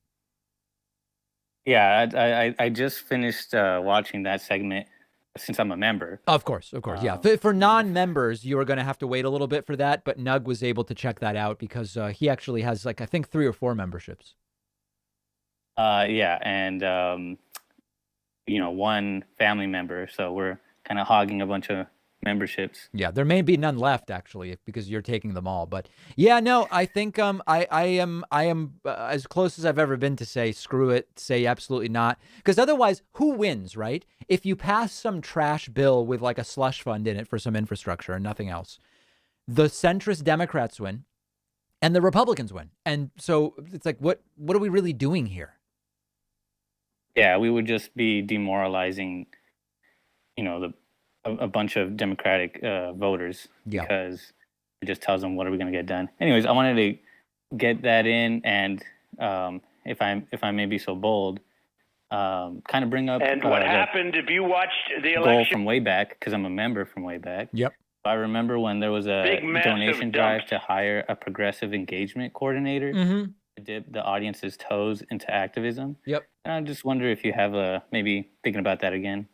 Yeah, I just finished watching that segment since I'm a member. Of course. Yeah. For non-members, you are going to have to wait a little bit for that. But Nug was able to check that out because he actually has I think 3 or 4 memberships. Yeah. And, one family member. So we're kind of hogging a bunch of memberships. Yeah, there may be none left actually because you're taking them all. But yeah, no, I think I am as close as I've ever been to say screw it, say absolutely not, because otherwise who wins, right? If you pass some trash bill with like a slush fund in it for some infrastructure and nothing else, the centrist Democrats win and the Republicans win. And so it's like what are we really doing here? Yeah, we would just be demoralizing, a bunch of Democratic voters because it just tells them what are we going to get done. Anyways, I wanted to get that in, and if I may be so bold, kind of bring up and what happened if you watched the election goal from way back, because I'm a member from way back. Yep. I remember when there was a Big, donation drive to hire a progressive engagement coordinator to dip the audience's toes into activism. Yep. And I just wonder if you have maybe thinking about that again.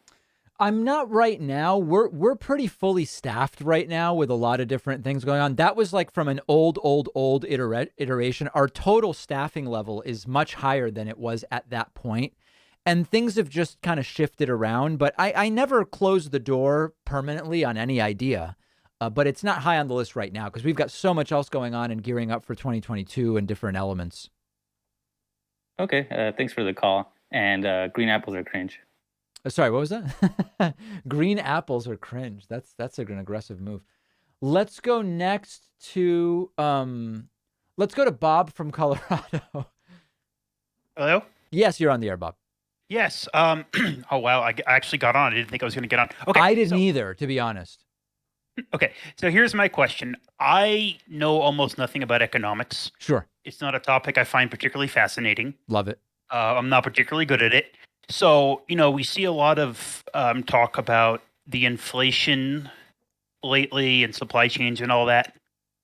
I'm not right now. We're pretty fully staffed right now with a lot of different things going on. That was like from an old iteration. Our total staffing level is much higher than it was at that point. And things have just kind of shifted around. But I never closed the door permanently on any idea. But it's not high on the list right now because we've got so much else going on and gearing up for 2022 and different elements. Okay. Thanks for the call. And green apples are cringe. Sorry, what was that? Green apples are cringe. That's an aggressive move. Let's go next to let's go to Bob from Colorado. Hello? Yes, you're on the air, Bob. Yes. Oh wow, I actually got on. I didn't think I was going to get on. Okay. I didn't either, to be honest. Okay. So here's my question. I know almost nothing about economics. Sure. It's not a topic I find particularly fascinating. Love it. I'm not particularly good at it. So, we see a lot of talk about the inflation lately and supply chains and all that.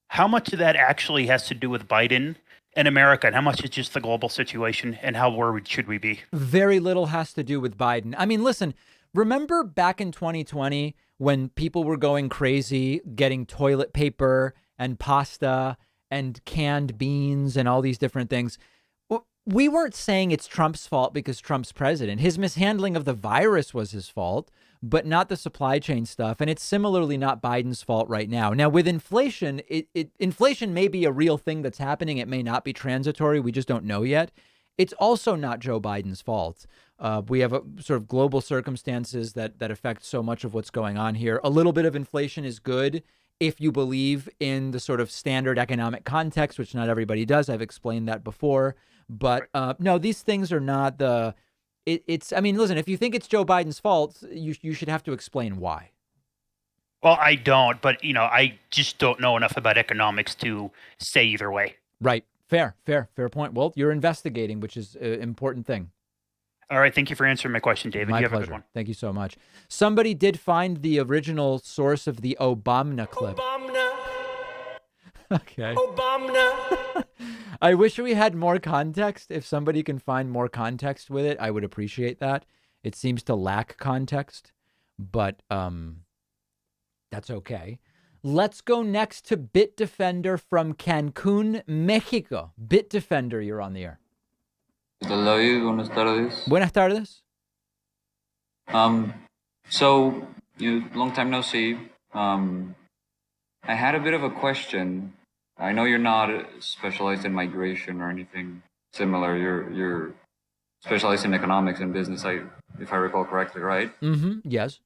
How much of that actually has to do with Biden and America, and how much is just the global situation, and how worried should we be? Very little has to do with Biden. I mean, listen, remember back in 2020 when people were going crazy, getting toilet paper and pasta and canned beans and all these different things? We weren't saying it's Trump's fault because Trump's president. His mishandling of the virus was his fault, but not the supply chain stuff. And it's similarly not Biden's fault right now. Now, with inflation, inflation may be a real thing that's happening. It may not be transitory. We just don't know yet. It's also not Joe Biden's fault. We have a sort of global circumstances that affect so much of what's going on here. A little bit of inflation is good if you believe in the sort of standard economic context, which not everybody does. I've explained that before. But no, these things are not I mean, listen, if you think it's Joe Biden's fault, you should have to explain why. Well, I don't, but, I just don't know enough about economics to say either way. Right. Fair point. Well, you're investigating, which is an important thing. All right. Thank you for answering my question, David. My you have pleasure. a good one. Thank you so much. Somebody did find the original source of the Obama clip. Okay. Obama. I wish we had more context. If somebody can find more context with it, I would appreciate that. It seems to lack context, but that's okay. Let's go next to Bitdefender from Cancun, Mexico. Bitdefender, you're on the air. Buenas tardes. Buenas tardes. So, long time no see. I had a bit of a question. I know you're not specialized in migration or anything similar. You're specialized in economics and business, if I recall correctly, right? Mm-hmm. Yes.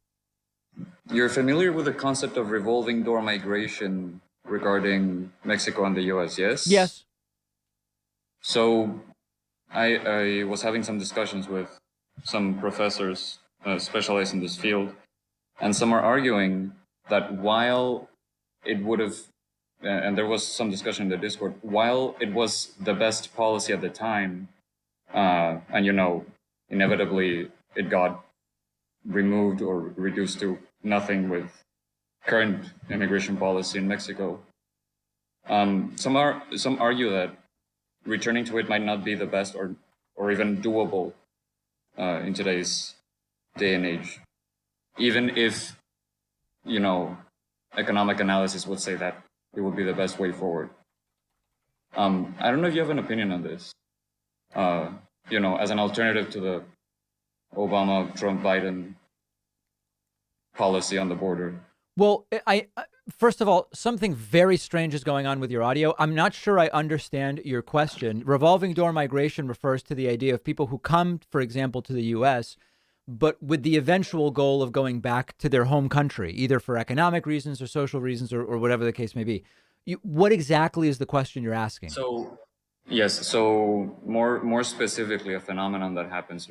You're familiar with the concept of revolving door migration regarding Mexico and the U.S., yes? Yes. So I was having some discussions with some professors specialized in this field, and some are arguing that while it would have, and there was some discussion in the Discord, while it was the best policy at the time, and you know, inevitably it got removed or reduced to nothing with current immigration policy in Mexico. Some argue that returning to it might not be the best or even doable in today's day and age, even if, you know, economic analysis would say that it would be the best way forward. I don't know if you have an opinion on this. You know, as an alternative to the Obama, Trump, Biden policy on the border. Well, I first of all, something very strange is going on with your audio. I'm not sure I understand your question. Revolving door migration refers to the idea of people who come, for example, to the U.S., but with the eventual goal of going back to their home country, either for economic reasons or social reasons or whatever the case may be. What exactly is the question you're asking? So, yes. So more specifically, a phenomenon that happens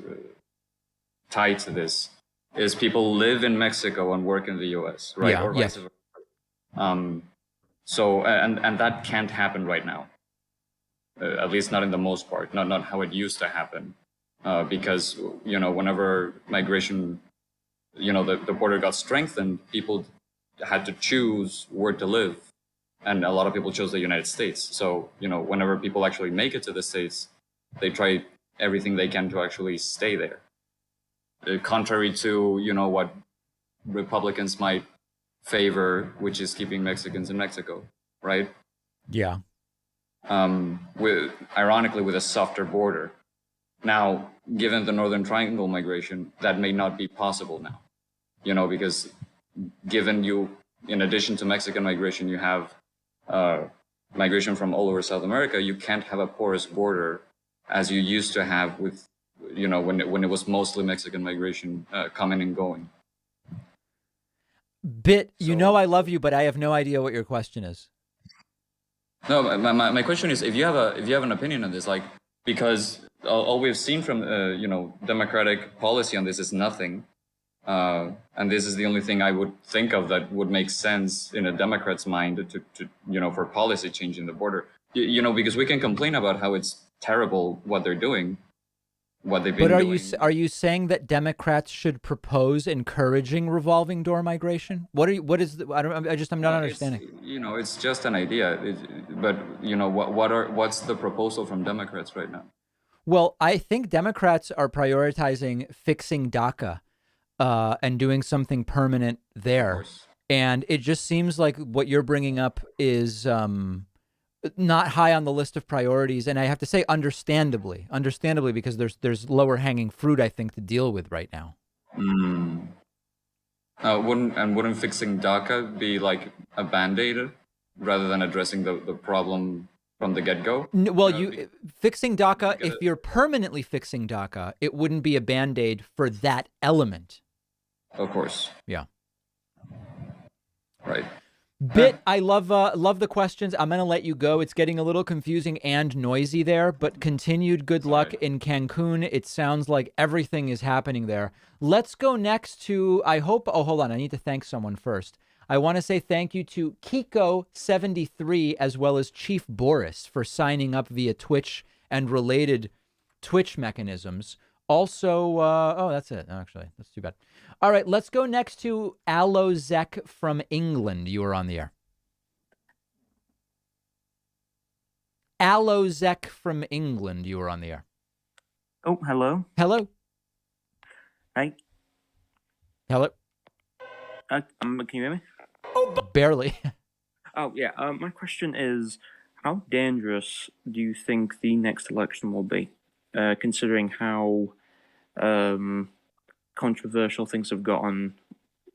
tied to this is people live in Mexico and work in the U.S., right? Yeah, or vice versa. So, and that can't happen right now, at least not in the most part, not how it used to happen, because, you know, whenever migration, you know, the border got strengthened, people had to choose where to live. And a lot of people chose the United States. So, you know, whenever people actually make it to the States, they try everything they can to actually stay there. Contrary to, you know, what Republicans might favor, which is keeping Mexicans in Mexico, right? Yeah. Ironically, with a softer border. Now, given the Northern Triangle migration, that may not be possible now, you know, because given you, in addition to Mexican migration, you have migration from all over South America, you can't have a porous border as you used to have with, you know, when it was mostly Mexican migration coming and going. You know, I love you, but I have no idea what your question is. No, my question is, if you have an opinion on this, like, because all we've seen from you know, Democratic policy on this is nothing, and this is the only thing I would think of that would make sense in a Democrat's mind to you know, for policy change in the border. You know, because we can complain about how it's terrible what they're doing, what they've been doing. But are you saying that Democrats should propose encouraging revolving door migration? What is I'm not understanding. You know, it's just an idea. But you know, what's the proposal from Democrats right now? Well, I think Democrats are prioritizing fixing DACA and doing something permanent there. And it just seems like what you're bringing up is not high on the list of priorities. And I have to say, understandably, because there's lower hanging fruit, I think, to deal with right now. Wouldn't fixing DACA be like a Band-Aid rather than addressing the problem from the get-go? Well, fixing DACA, if you're permanently fixing DACA, it wouldn't be a Band-Aid for that element. Of course. Yeah. Right. I love the questions. I'm going to let you go. It's getting a little confusing and noisy there, but continued good luck in Cancun. It sounds like everything is happening there. Let's go next to, hold on. I need to thank someone first. I want to say thank you to Kiko73 as well as Chief Boris for signing up via Twitch and related Twitch mechanisms. Also, that's it. Actually, that's too bad. All right, let's go next to Alozek from England. You are on the air. Alozek from England. You are on the air. Oh, hello. Hello. Hi. Hello. Can you hear me? Barely. Oh, yeah. My question is, how dangerous do you think the next election will be, considering how controversial things have gotten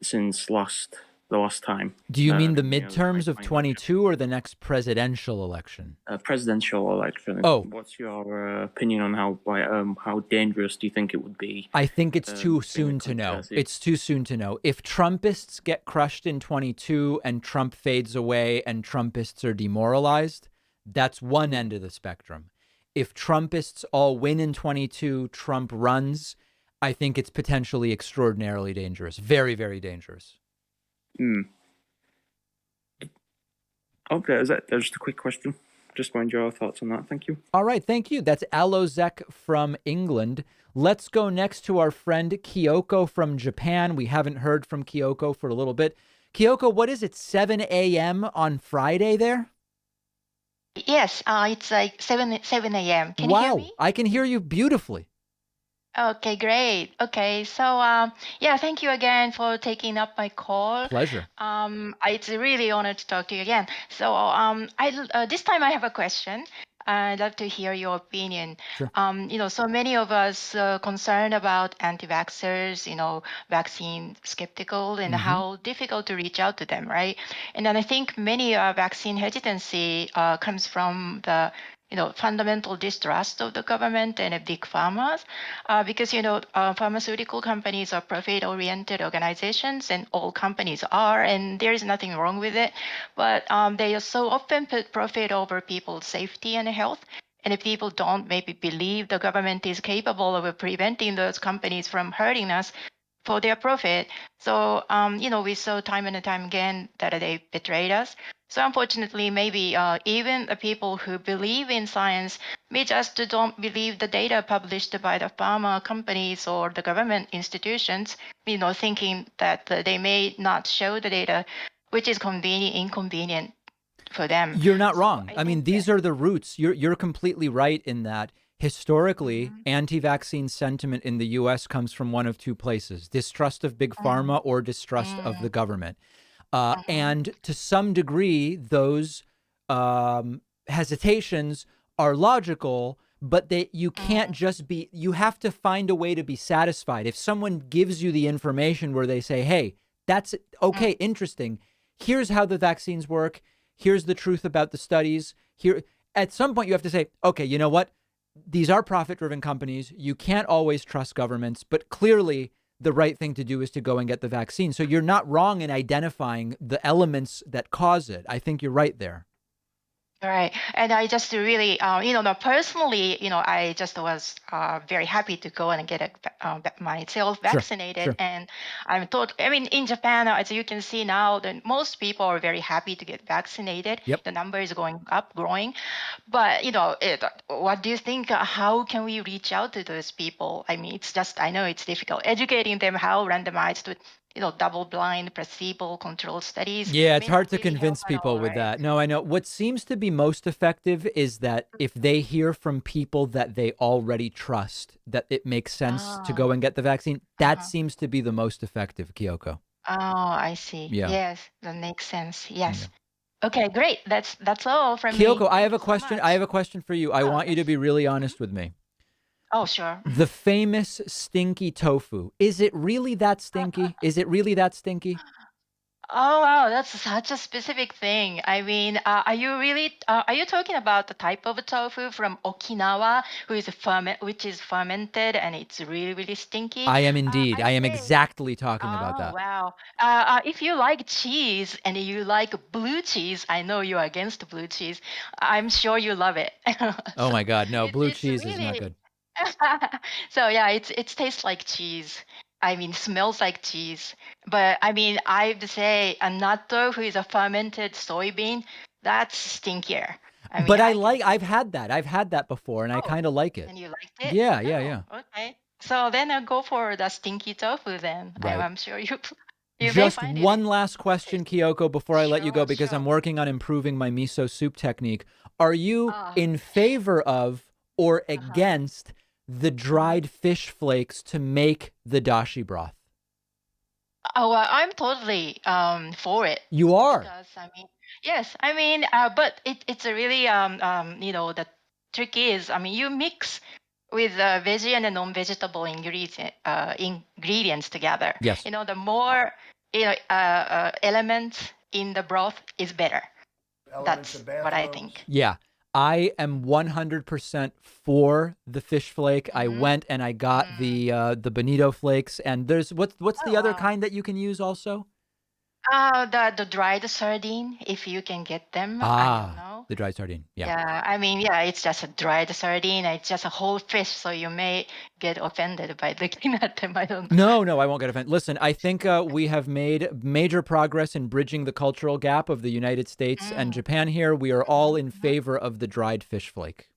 since last the last time. Do you mean the midterms of 22 or the next presidential election? Presidential election. Oh. What's your opinion on how dangerous do you think it would be? I think it's too soon to know. It's too soon to know. If Trumpists get crushed in 22 and Trump fades away and Trumpists are demoralized, that's one end of the spectrum. If Trumpists all win in 22, Trump runs, I think it's potentially extraordinarily dangerous. Very, very dangerous. Okay, that's just a quick question. Just wanted your thoughts on that. Thank you. All right, thank you. That's Alozek from England. Let's go next to our friend Kyoko from Japan. We haven't heard from Kyoko for a little bit. Kyoko, what is it, 7 a.m. on Friday there? Yes, it's like 7 a.m. Can you hear me? I can hear you beautifully. Okay, great. Okay, so yeah, thank you again for taking up my call. Pleasure. It's really honored to talk to you again. So this time I have a question. I'd love to hear your opinion. Sure. So many of us concerned about anti-vaxxers, vaccine skeptical and how difficult to reach out to them, right? And then I think many vaccine hesitancy comes from the fundamental distrust of the government and big pharmas, because pharmaceutical companies are profit-oriented organizations, and all companies are, and there is nothing wrong with it. But they so often put profit over people's safety and health. And if people don't maybe believe the government is capable of preventing those companies from hurting us for their profit, so we saw time and time again that they betrayed us. So unfortunately, maybe even the people who believe in science may just don't believe the data published by the pharma companies or the government institutions, thinking that they may not show the data, which is inconvenient for them. You're not wrong. I mean, these are the roots. You're completely right in that. Historically, anti-vaccine sentiment in the U.S. comes from one of two places: distrust of big pharma or distrust of the government. And to some degree, those hesitations are logical, but you can't just you have to find a way to be satisfied. If someone gives you the information where they say, hey, that's okay, interesting, here's how the vaccines work, here's the truth about the studies, here, at some point you have to say, okay, you know what? These are profit-driven companies. You can't always trust governments, but clearly the right thing to do is to go and get the vaccine. So you're not wrong in identifying the elements that cause it. I think you're right there. Right. And I just really, personally, I just was very happy to go and get myself vaccinated. Sure. And I'm in Japan, as you can see now, most people are very happy to get vaccinated. Yep. The number is growing. But, what do you think? How can we reach out to those people? I mean, I know it's difficult. Educating them how randomized with double-blind, placebo-controlled studies. Yeah, it's hard to convince people with that. No, I know. What seems to be most effective is that if they hear from people that they already trust, that it makes sense to go and get the vaccine, that seems to be the most effective, Kyoko. Oh, I see. Yeah. Yes, that makes sense. Yes. Yeah. Okay, great. That's all from Kyoko, me. I have a question. I have a question for you. I want you to be really honest with me. Oh, sure. The famous stinky tofu. Is it really that stinky? Is it really that stinky? Oh, wow. That's such a specific thing. I mean, are you talking about the type of tofu from Okinawa, which is fermented and it's really, really stinky? I am indeed. I am exactly talking about that. Wow. If you like cheese and you like blue cheese, I know you're against blue cheese. I'm sure you love it. Oh my God. No, blue cheese is not good. So yeah, it tastes like cheese. I mean, smells like cheese. But I mean, I have to say, a nut tofu is a fermented soybean. That's stinkier. But I've had that. I've had that before, and I kind of like it. And you liked it? Yeah. Okay. So then I'll go for the stinky tofu then. Right. I'm sure you Just one last question, Kyoko, before I let you go, because I'm working on improving my miso soup technique. Are you in favor of or against the dried fish flakes to make the dashi broth? Oh, well, I'm totally for it. You are? Because, yes. But it's a really, the trick is, you mix with veggie and non-vegetable ingredients together. Yes. The more element in the broth is better. Elements That's of what I bathrooms. think. Yeah. I am 100% for the fish flake. I went and I got the bonito flakes, and there's what's the other kind that you can use also? The dried sardine, if you can get them. I don't know. The dried sardine. Yeah. Yeah, I mean, it's just a dried sardine. It's just a whole fish, so you may get offended by looking at them. I don't know. No, I won't get offended. Listen, I think we have made major progress in bridging the cultural gap of the United States and Japan here. We are all in favor of the dried fish flake.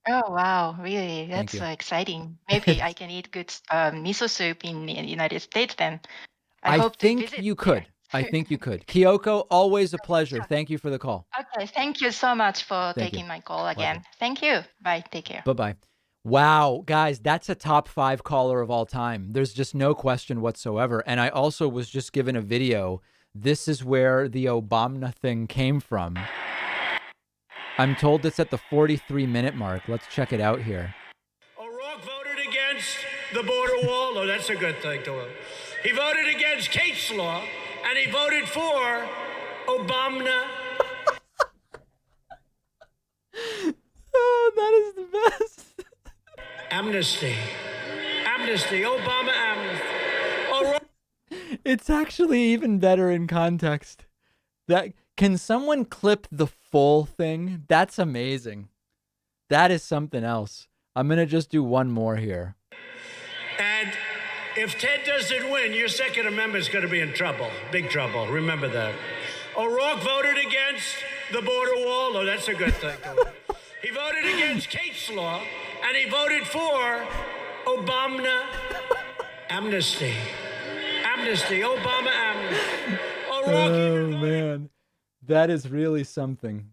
Oh, wow. Really? Thank That's you. Exciting. Maybe I can eat good miso soup in the United States then. I hope to think visit you there. could. I think you could. Kyoko, always a pleasure. Thank you for the call. Okay, thank you so much for Thank you. taking my call again. Thank you. Bye. Take care. Bye-bye. Wow, guys, that's a top 5 caller of all time. There's just no question whatsoever. And I also was just given a video. This is where the Obama thing came from. I'm told it's at the 43-minute mark. Let's check it out here. O'Rourke voted against the border wall. Oh, that's a good thing to him. He voted against Kate's law, and he voted for Obama. Oh, that is the best. Amnesty. Amnesty. Obama amnesty. O'Rourke. It's actually even better in context. Can someone clip the full thing? That's amazing. That is something else. I'm going to just do one more here. And if Ted doesn't win, your Second Amendment's going to be in trouble. Big trouble. Remember that. O'Rourke voted against the border wall. Oh, that's a good thing to him. He voted against Kate's law, and he voted for Obama amnesty. Amnesty. Obama amnesty. O'Rourke. Oh, man. That is really something.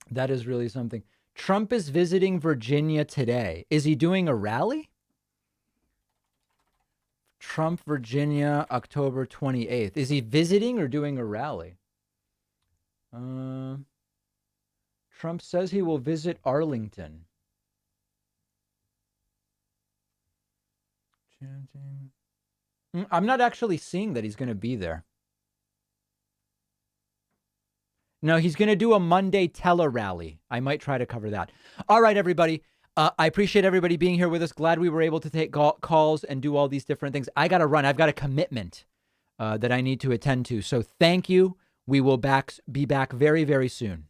That is really something. Trump is visiting Virginia today. Is he doing a rally? Trump, Virginia, October 28th. Is he visiting or doing a rally? Trump says he will visit Arlington. I'm not actually seeing that he's going to be there. No, he's going to do a Monday tele-rally. I might try to cover that. All right, everybody. I appreciate everybody being here with us. Glad we were able to take calls and do all these different things. I got to run. I've got a commitment that I need to attend to. So thank you. We will be back very, very soon.